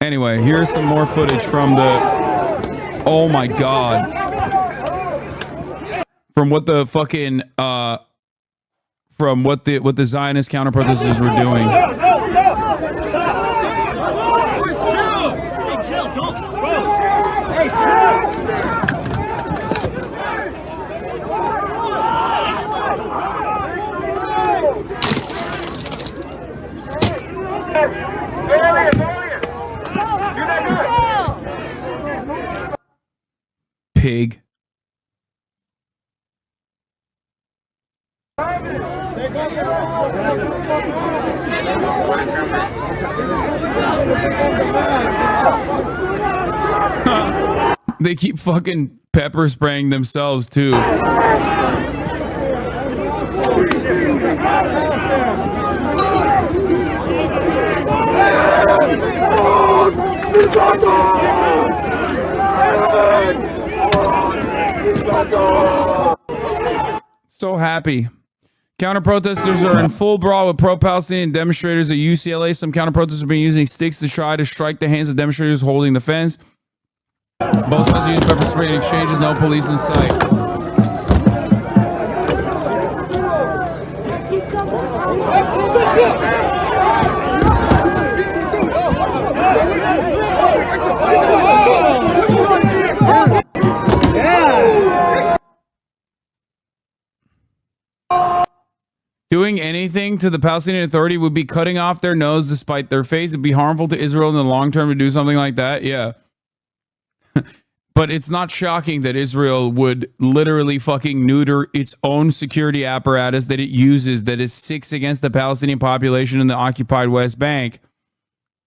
Anyway, here's some more footage from the... Oh my God. From what the fucking... from what the Zionist counter-protesters were doing. Hey, chill, don't, bro. Hey, chill. Pig. They keep fucking pepper spraying themselves too. So happy. Counter-protesters are in full brawl with pro-Palestinian demonstrators at UCLA. Some counter-protesters have been using sticks to try to strike the hands of demonstrators holding the fence. Both sides use pepper spray in exchanges. No police in sight. Doing anything to the Palestinian Authority would be cutting off their nose despite their face. It'd be harmful to Israel in the long term to do something like that. Yeah. But it's not shocking that Israel would literally fucking neuter its own security apparatus that it uses that is sick against the Palestinian population in the occupied West Bank.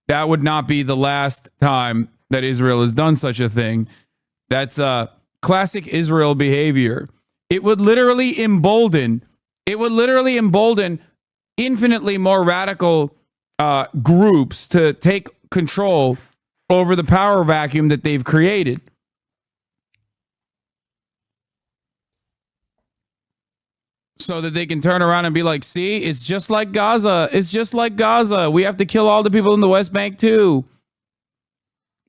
That would not be the last time that Israel has done such a thing. That's classic Israel behavior. It would literally embolden infinitely more radical groups to take control over the power vacuum that they've created. So that they can turn around and be like, see, it's just like Gaza. It's just like Gaza. We have to kill all the people in the West Bank too.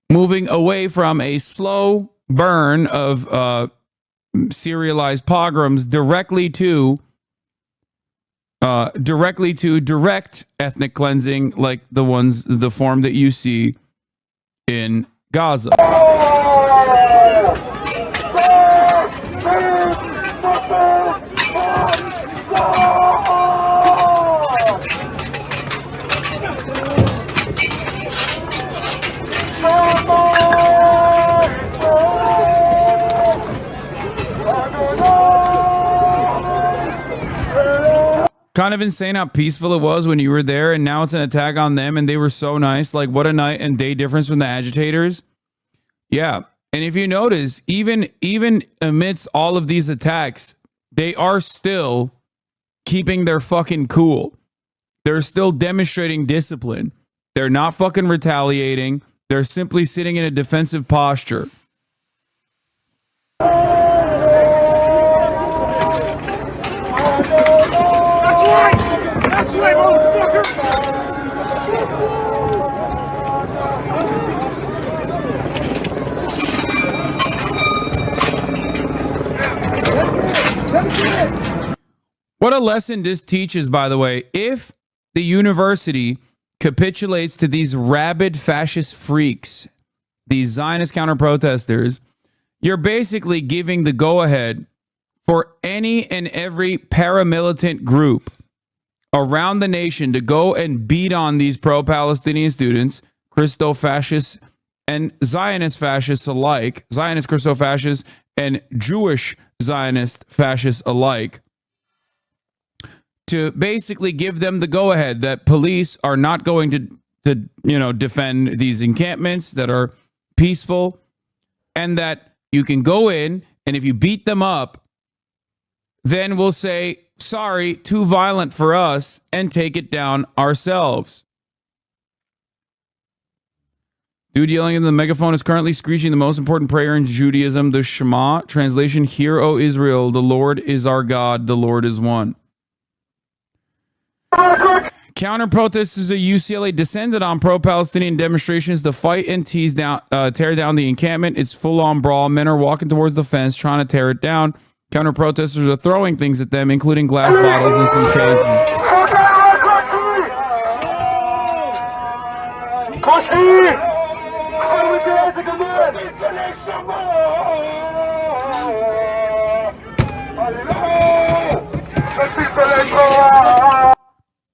Moving away from a slow burn of serialized pogroms directly to direct ethnic cleansing, like the form that you see in Gaza. Kind of insane how peaceful it was when you were there, and now it's an attack on them, and they were so nice. Like, what a night and day difference from the agitators. Yeah. And if you notice, even amidst all of these attacks, they are still keeping their fucking cool. They're still demonstrating discipline. They're not fucking retaliating. They're simply sitting in a defensive posture. That's right, motherfucker! What a lesson this teaches, by the way. If the university capitulates to these rabid fascist freaks, these Zionist counter-protesters, you're basically giving the go-ahead for any and every paramilitant group around the nation to go and beat on these pro-Palestinian students, Christo-fascists and Zionist fascists alike, Zionist Christo-fascists and Jewish Zionist fascists alike, to basically give them the go-ahead that police are not going to defend these encampments that are peaceful, and that you can go in, and if you beat them up, then we'll say, sorry, too violent for us, and take it down ourselves. Dude yelling in the megaphone is currently screeching the most important prayer in Judaism, the Shema. Translation, Hear, O Israel, the Lord is our God, the Lord is one. Counter protesters at UCLA descended on pro-Palestinian demonstrations to fight and tear down the encampment. It's full-on brawl. Men are walking towards the fence trying to tear it down. Counter protesters are throwing things at them, including glass bottles in some cases.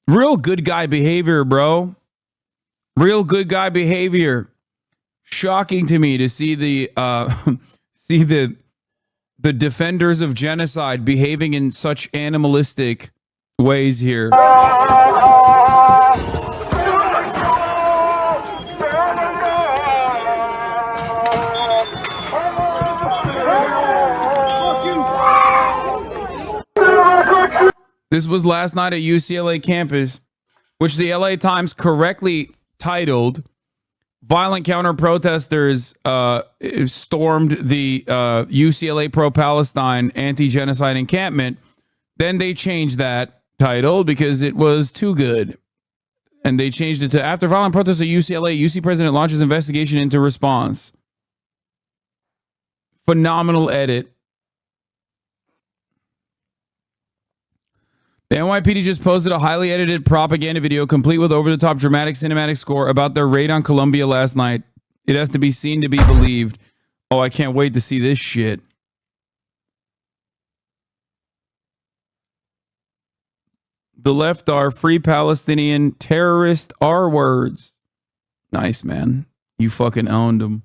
Real good guy behavior, bro. Real good guy behavior. Shocking to me to see the the defenders of genocide behaving in such animalistic ways here. This was last night at UCLA campus, which the LA Times correctly titled "Violent Counter Protesters Stormed the UCLA Pro-Palestine Anti-Genocide Encampment." Then they changed that title because it was too good. And they changed it to "After Violent Protests at UCLA, UC President Launches Investigation into Response." Phenomenal edit. The NYPD just posted a highly edited propaganda video complete with over-the-top dramatic cinematic score about their raid on Columbia last night. It has to be seen to be believed. Oh, I can't wait to see this shit. The left are free Palestinian terrorist R words. Nice, man. You fucking owned them.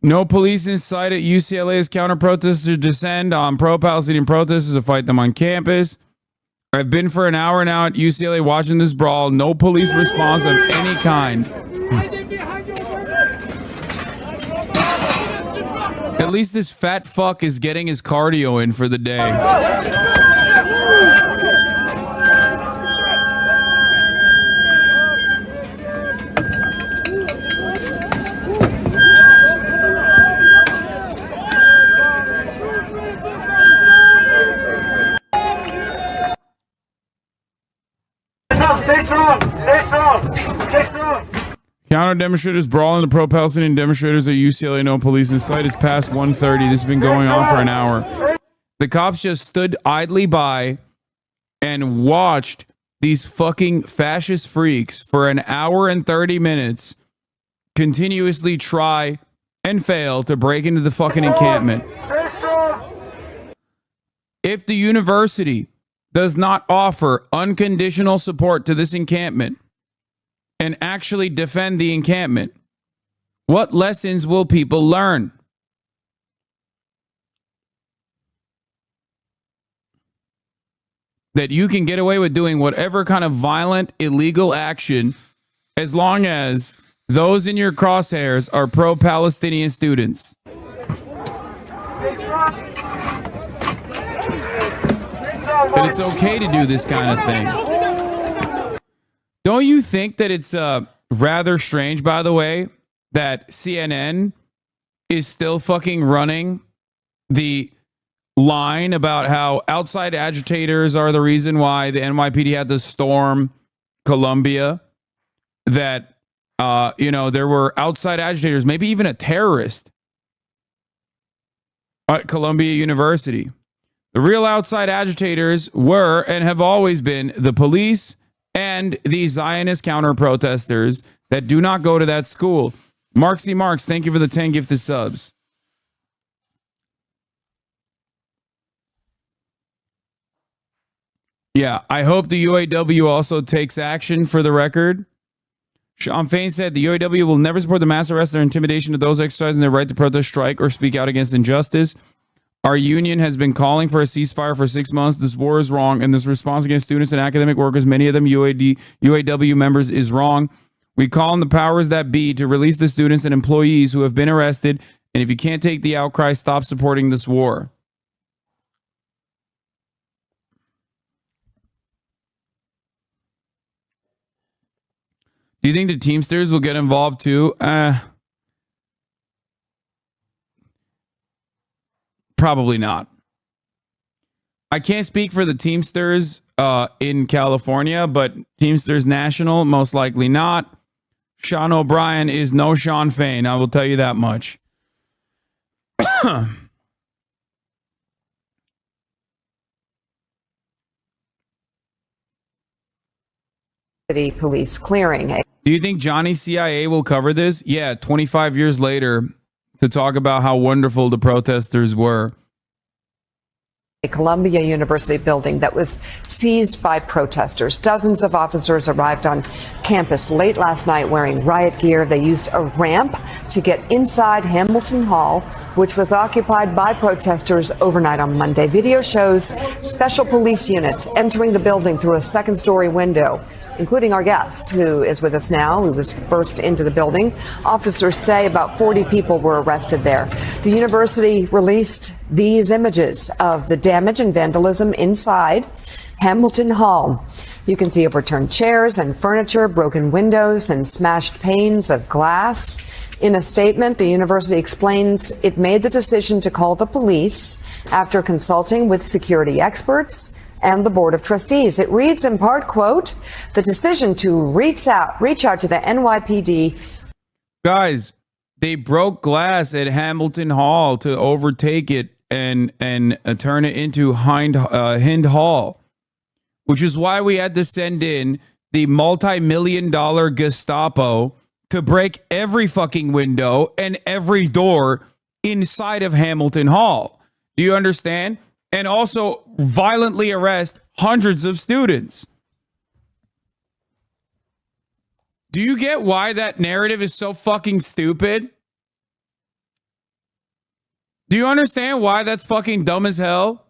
No police in sight at UCLA as counter-protesters descend on pro-Palestinian protesters to fight them on campus. I've been for an hour now at UCLA watching this brawl. No police response of any kind. At least this fat fuck is getting his cardio in for the day. Stay strong! Stay strong! Stay strong! Counter demonstrators brawling the pro-Palestinian demonstrators at UCLA. No police in sight. It's past 1:30. This has been going on for an hour. The cops just stood idly by and watched these fucking fascist freaks for an hour and 30 minutes continuously try and fail to break into the fucking encampment. If the university does not offer unconditional support to this encampment and actually defend the encampment, what lessons will people learn? That you can get away with doing whatever kind of violent, illegal action as long as those in your crosshairs are pro-Palestinian students. That it's okay to do this kind of thing. Don't you think that it's rather strange, by the way, that CNN is still fucking running the line about how outside agitators are the reason why the NYPD had to storm Columbia? That, there were outside agitators, maybe even a terrorist at Columbia University. The real outside agitators were and have always been the police and the Zionist counter-protesters that do not go to that school. Marksy Marks, thank you for the 10 gifted subs. Yeah, I hope the UAW also takes action, for the record. Sean Fain said the UAW will never support the mass arrest or intimidation of those exercising their right to protest, strike, or speak out against injustice. Our union has been calling for a ceasefire for 6 months. This war is wrong, and this response against students and academic workers, many of them UAW members, is wrong. We call on the powers that be to release the students and employees who have been arrested, and if you can't take the outcry, stop supporting this war. Do you think the Teamsters will get involved too? Probably not. I can't speak for the Teamsters in California, but Teamsters National, most likely not. Sean O'Brien is no Sean Fain, I will tell you that much. City police clearing. Do you think Johnny CIA will cover this? Yeah, 25 years later, to talk about how wonderful the protesters were. A Columbia University building that was seized by protesters. Dozens of officers arrived on campus late last night wearing riot gear. They used a ramp to get inside Hamilton Hall, which was occupied by protesters overnight on Monday. Video shows special police units entering the building through a second-story window, including our guest, who is with us now, who was first into the building. Officers say about 40 people were arrested there. The university released these images of the damage and vandalism inside Hamilton Hall. You can see overturned chairs and furniture, broken windows, and smashed panes of glass. In a statement, the university explains it made the decision to call the police after consulting with security experts and the Board of Trustees. It reads in part, quote, the decision to reach out to the NYPD. Guys, they broke glass at Hamilton Hall to overtake it and turn it into Hind Hall, which is why we had to send in the multi-million-dollar Gestapo to break every fucking window and every door inside of Hamilton Hall. Do you understand? And also violently arrest hundreds of students. Do you get why that narrative is so fucking stupid? Do you understand why that's fucking dumb as hell?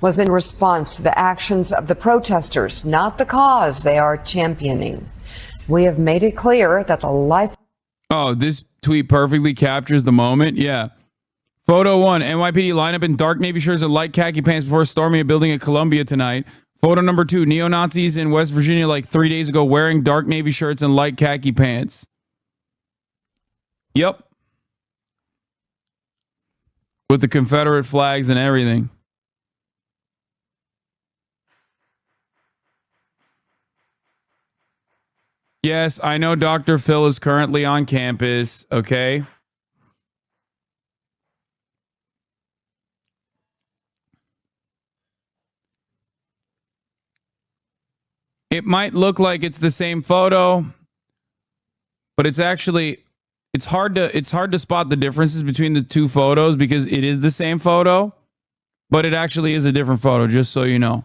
Was in response to the actions of the protesters, not the cause they are championing. We have made it clear that the life... Oh, this tweet perfectly captures the moment. Yeah. Photo 1, NYPD lineup in dark navy shirts and light khaki pants before storming a building at Columbia tonight. Photo number 2, neo-Nazis in West Virginia like 3 days ago wearing dark navy shirts and light khaki pants. Yep. With the Confederate flags and everything. Yes, I know Dr. Phil is currently on campus, okay? It might look like it's the same photo, but it's actually it's hard to spot the differences between the two photos because it is the same photo, but it actually is a different photo, just so you know.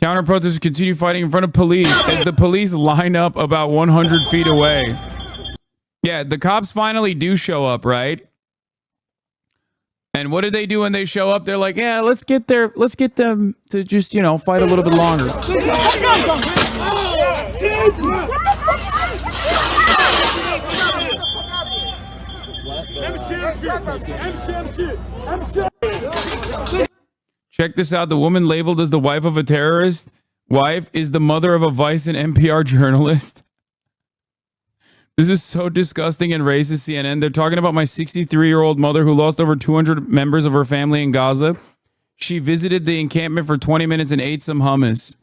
Counter protesters continue fighting in front of police as the police line up about 100 feet away. Yeah, the cops finally do show up, right? And what do they do when they show up? They're like, yeah, let's get them to just, fight a little bit longer. Check this out. The woman labeled as the wife of a terrorist wife is the mother of a Vice and NPR journalist. This is so disgusting and racist, CNN. They're talking about my 63-year-old mother who lost over 200 members of her family in Gaza. She visited the encampment for 20 minutes and ate some hummus.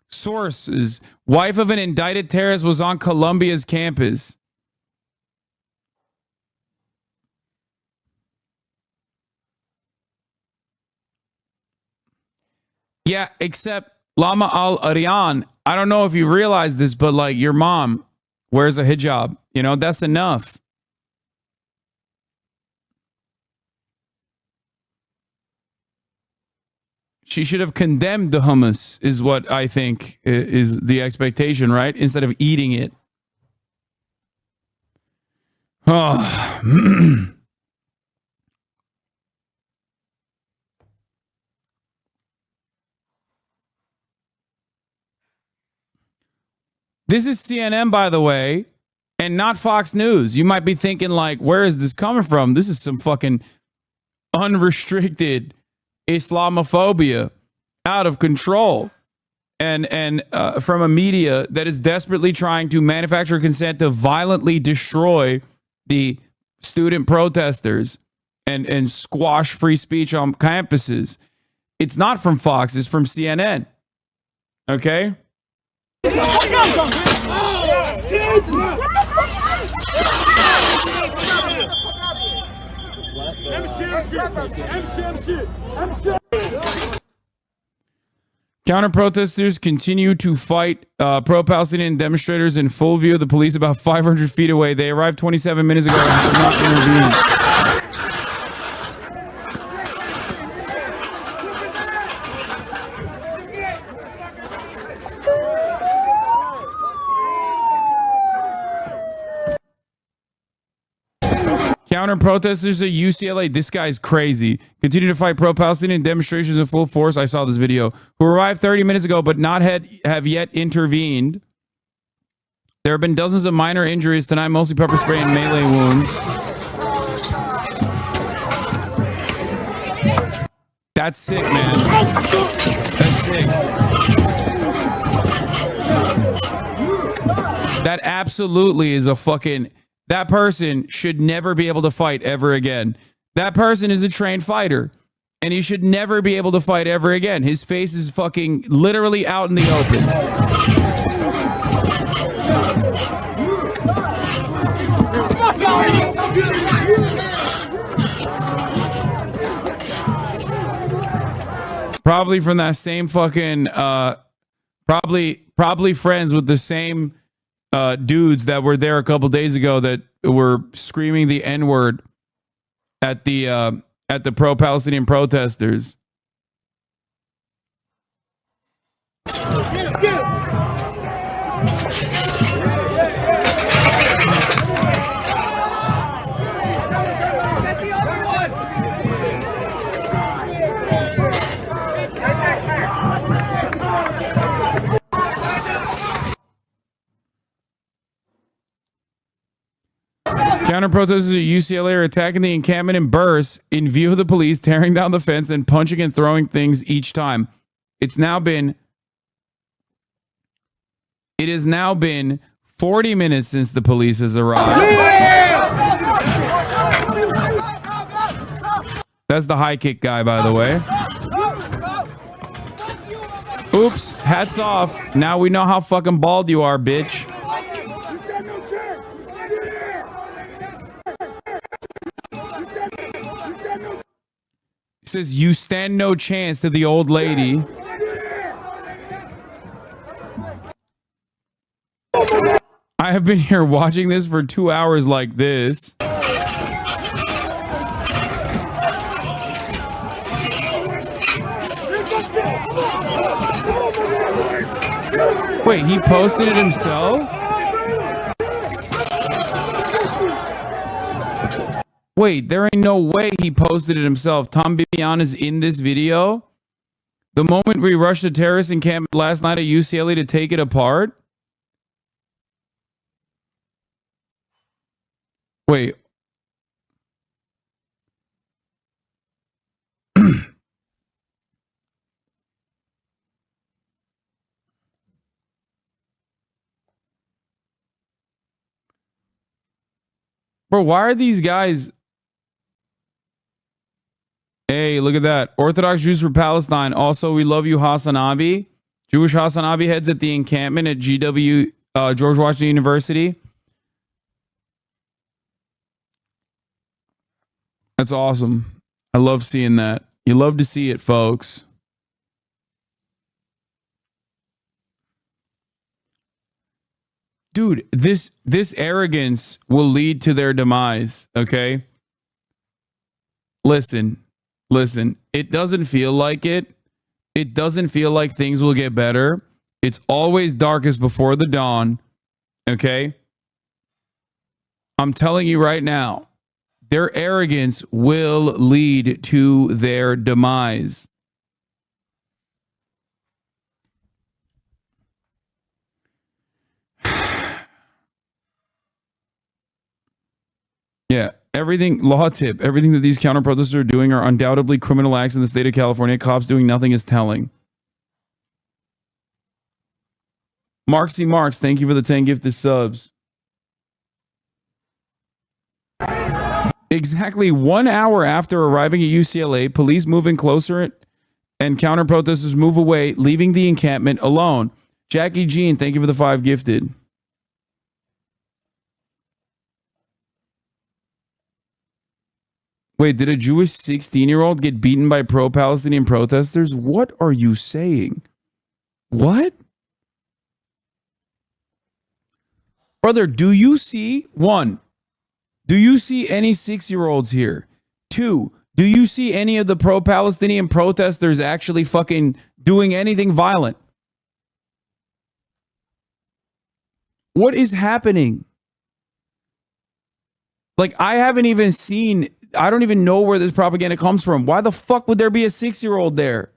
Sources: wife of an indicted terrorist was on Columbia's campus. Yeah, except Lama Al-Arian, I don't know if you realize this, but like your mom wears a hijab. You know, that's enough. She should have condemned the hummus, is what I think is the expectation, right? Instead of eating it. Oh. This is CNN, by the way, and not Fox News. You might be thinking, like, where is this coming from? This is some fucking unrestricted Islamophobia out of control. And from a media that is desperately trying to manufacture consent to violently destroy the student protesters and squash free speech on campuses. It's not from Fox, it's from CNN. Okay? Counter-protesters continue to fight pro-Palestinian demonstrators in full view of the police about 500 feet away. They arrived 27 minutes ago and did not intervene. Counter-protesters at UCLA, this guy's crazy, continue to fight pro-Palestinian demonstrations in full force. I saw this video. Who arrived 30 minutes ago but have yet intervened. There have been dozens of minor injuries tonight, mostly pepper spray and melee wounds. That's sick, man. That's sick. That absolutely is a fucking... That person should never be able to fight ever again. That person is a trained fighter, and he should never be able to fight ever again. His face is fucking literally out in the open. Probably from that same fucking, probably friends with the same dudes that were there a couple days ago that were screaming the N-word at the pro-Palestinian protesters. Counter-protesters at UCLA are attacking the encampment in bursts in view of the police, tearing down the fence and punching and throwing things each time. It has now been 40 minutes since the police has arrived. That's the high kick guy, by the way. Oops, hats off. Now we know how fucking bald you are, bitch. Says you stand no chance to the old lady. I have been here watching this for 2 hours like this. Wait, he posted it himself? Wait, there ain't no way he posted it himself. Tom Bibian is in this video. The moment we rushed the terrorist encampment last night at UCLA to take it apart. Wait. Bro, why are these guys... Hey, look at that. Orthodox Jews for Palestine. Also, we love you, HasanAbi. Jewish HasanAbi heads at the encampment at GW, George Washington University. That's awesome. I love seeing that. You love to see it, folks. Dude, this arrogance will lead to their demise, okay? Listen. It doesn't feel like it. It doesn't feel like things will get better. It's always darkest before the dawn, okay? I'm telling you right now, their arrogance will lead to their demise. Yeah, everything that these counter protesters are doing are undoubtedly criminal acts in the state of California. Cops doing nothing is telling. Marksy Marks, thank you for the 10 gifted subs. Exactly 1 hour after arriving at UCLA, police move in closer and counter protesters move away, leaving the encampment alone. Jackie Jean, thank you for the 5 gifted. Wait, did a Jewish 16-year-old get beaten by pro-Palestinian protesters? What are you saying? What? Brother, do you see? 1, do you see any 6-year-olds here? 2, do you see any of the pro-Palestinian protesters actually fucking doing anything violent? What is happening? Like, I don't even know where this propaganda comes from. Why the fuck would there be a 6-year-old there?